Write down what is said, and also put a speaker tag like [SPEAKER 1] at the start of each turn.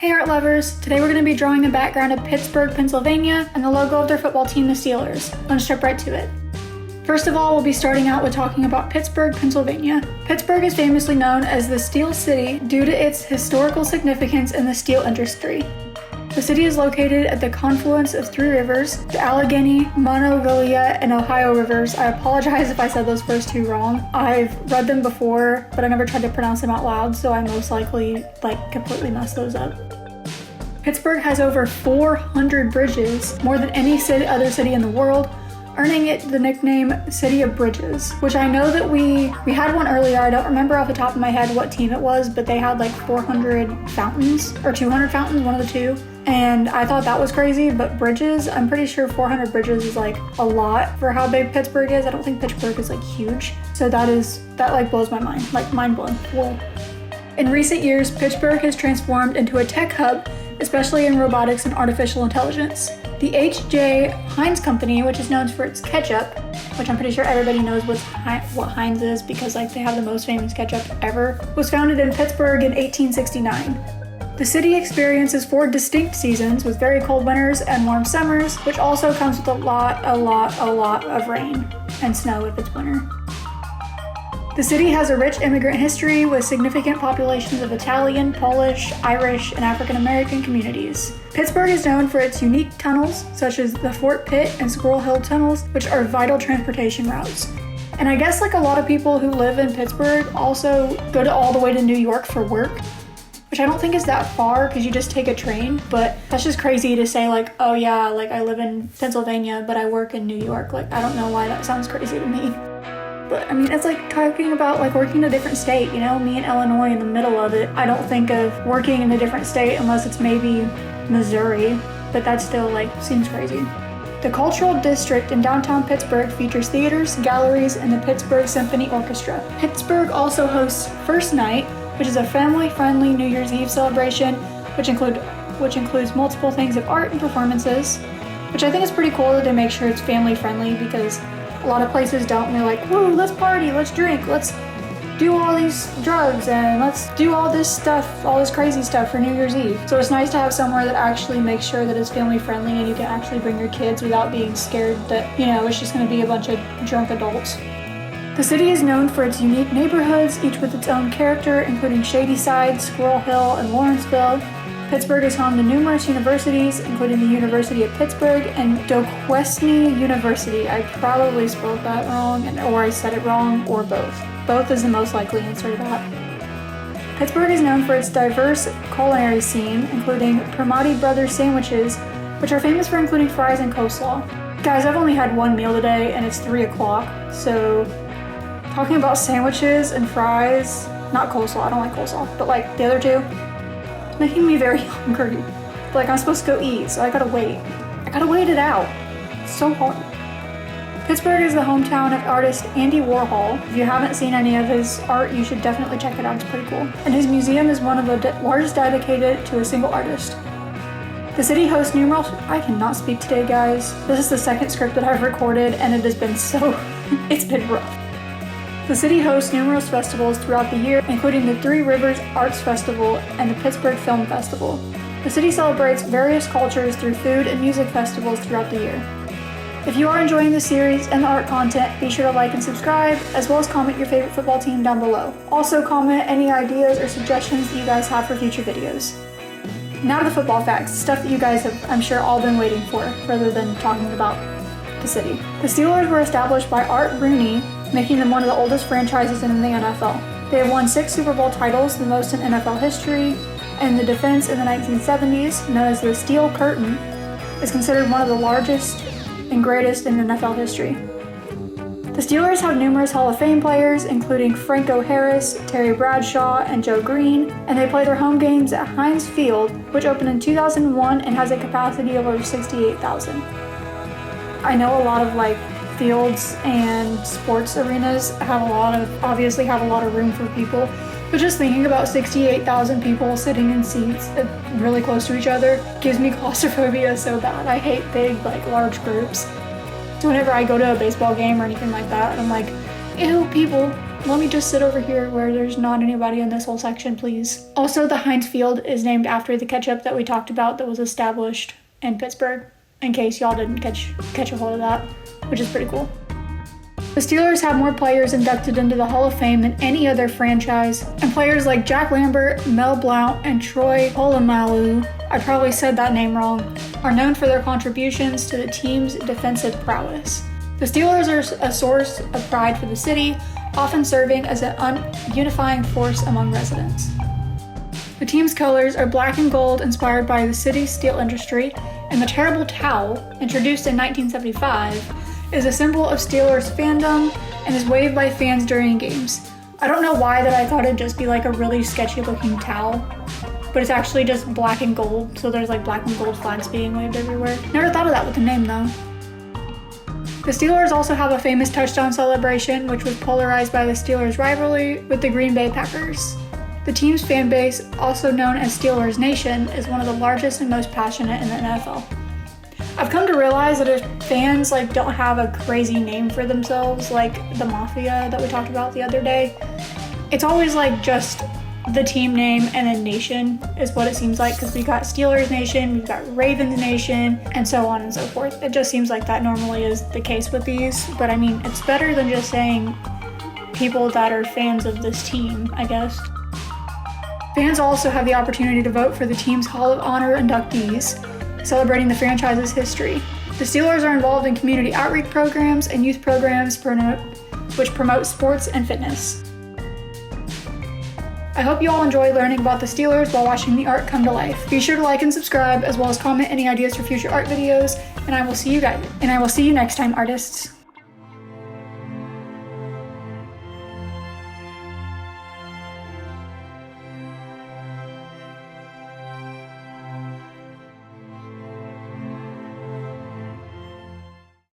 [SPEAKER 1] Hey art lovers! Today we're going to be drawing the background of Pittsburgh, Pennsylvania, and the logo of their football team, the Steelers. Let's jump right to it. First of all, we'll be starting out with talking about Pittsburgh, Pennsylvania. Pittsburgh is famously known as the Steel City due to its historical significance in the steel industry. The city is located at the confluence of three rivers, the Allegheny, Monongahela, and Ohio rivers. I apologize if I said those first two wrong. I've read them before, but I never tried to pronounce them out loud, so I most likely completely messed those up. Pittsburgh has over 400 bridges, more than any other city in the world, earning it the nickname City of Bridges, which I know that we had one earlier. I don't remember off the top of my head what team it was, but they had 400 fountains or 200 fountains, one of the two. And I thought that was crazy, but bridges, I'm pretty sure 400 bridges is a lot for how big Pittsburgh is. I don't think Pittsburgh is huge. So that blows my mind, mind blown. Whoa. In recent years, Pittsburgh has transformed into a tech hub, especially in robotics and artificial intelligence. The H.J. Heinz Company, which is known for its ketchup, which I'm pretty sure everybody knows what Heinz is because they have the most famous ketchup ever, was founded in Pittsburgh in 1869. The city experiences 4 distinct seasons with very cold winters and warm summers, which also comes with a lot of rain and snow if it's winter. The city has a rich immigrant history with significant populations of Italian, Polish, Irish, and African American communities. Pittsburgh is known for its unique tunnels, such as the Fort Pitt and Squirrel Hill tunnels, which are vital transportation routes. And I guess a lot of people who live in Pittsburgh also go all the way to New York for work, which I don't think is that far because you just take a train, but that's just crazy to say oh yeah, I live in Pennsylvania, but I work in New York. I don't know why that sounds crazy to me. But I mean, it's talking about working in a different state, me in Illinois in the middle of it. I don't think of working in a different state unless it's maybe Missouri, but that still seems crazy. The cultural district in downtown Pittsburgh features theaters, galleries, and the Pittsburgh Symphony Orchestra. Pittsburgh also hosts First Night, which is a family-friendly New Year's Eve celebration, which includes multiple things of art and performances, which I think is pretty cool that they make sure it's family-friendly because a lot of places don't, and they're woo, let's party, let's drink, let's do all these drugs, and let's do all this stuff, all this crazy stuff for New Year's Eve. So it's nice to have somewhere that actually makes sure that it's family-friendly and you can actually bring your kids without being scared that, it's just going to be a bunch of drunk adults. The city is known for its unique neighborhoods, each with its own character, including Shadyside, Squirrel Hill, and Lawrenceville. Pittsburgh is home to numerous universities, including the University of Pittsburgh and Doquesney University. I probably spelled that wrong, or I said it wrong, or both. Both is the most likely answer to that. Pittsburgh is known for its diverse culinary scene, including Primanti Brothers sandwiches, which are famous for including fries and coleslaw. Guys, I've only had one meal today, and it's 3 o'clock, so talking about sandwiches and fries, not coleslaw, I don't like coleslaw, but the other two, making me very hungry. I'm supposed to go eat, so I gotta wait. I gotta wait it out. It's so hard. Pittsburgh is the hometown of artist Andy Warhol. If you haven't seen any of his art, you should definitely check it out. It's pretty cool. And his museum is one of the largest dedicated to a single artist. The city hosts numerous... I cannot speak today, guys. This is the second script that I've recorded, and it has been it's been rough. The city hosts numerous festivals throughout the year, including the Three Rivers Arts Festival and the Pittsburgh Film Festival. The city celebrates various cultures through food and music festivals throughout the year. If you are enjoying the series and the art content, be sure to like and subscribe, as well as comment your favorite football team down below. Also comment any ideas or suggestions that you guys have for future videos. Now to the football facts, stuff that you guys have, I'm sure, all been waiting for, rather than talking about the city. The Steelers were established by Art Rooney, making them one of the oldest franchises in the NFL. They have won 6 Super Bowl titles, the most in NFL history, and the defense in the 1970s, known as the Steel Curtain, is considered one of the largest and greatest in NFL history. The Steelers have numerous Hall of Fame players, including Franco Harris, Terry Bradshaw, and Joe Green, and they play their home games at Heinz Field, which opened in 2001 and has a capacity of over 68,000. I know a lot of fields and sports arenas obviously have a lot of room for people, but just thinking about 68,000 people sitting in seats really close to each other gives me claustrophobia so bad. I hate big, large groups. So whenever I go to a baseball game or anything like that, I'm ew, people, Let me just sit over here where there's not anybody in this whole section, please. Also, the Heinz Field is named after the ketchup that we talked about that was established in Pittsburgh, in case y'all didn't catch a hold of that, which is pretty cool. The Steelers have more players inducted into the Hall of Fame than any other franchise, and players like Jack Lambert, Mel Blount, and Troy Polamalu, I probably said that name wrong, are known for their contributions to the team's defensive prowess. The Steelers are a source of pride for the city, often serving as an unifying force among residents. The team's colors are black and gold, inspired by the city's steel industry, and the terrible towel, introduced in 1975, is a symbol of Steelers fandom and is waved by fans during games. I don't know why that I thought it'd just be like a really sketchy looking towel, but it's actually just black and gold, so there's like black and gold flags being waved everywhere. Never thought of that with the name though. The Steelers also have a famous touchdown celebration, which was polarized by the Steelers' rivalry with the Green Bay Packers. The team's fan base, also known as Steelers Nation, is one of the largest and most passionate in the NFL. I've come to realize that if fans don't have a crazy name for themselves, like the Mafia that we talked about the other day, it's always just the team name and then Nation is what it seems like, because we got Steelers Nation, we've got Ravens Nation, and so on and so forth. It just seems like that normally is the case with these, but I mean, it's better than just saying people that are fans of this team, I guess. Fans also have the opportunity to vote for the team's Hall of Honor inductees, celebrating the franchise's history. The Steelers are involved in community outreach programs and youth programs which promote sports and fitness. I hope you all enjoy learning about the Steelers while watching the art come to life. Be sure to like and subscribe, as well as comment any ideas for future art videos, and I will see you next time, artists.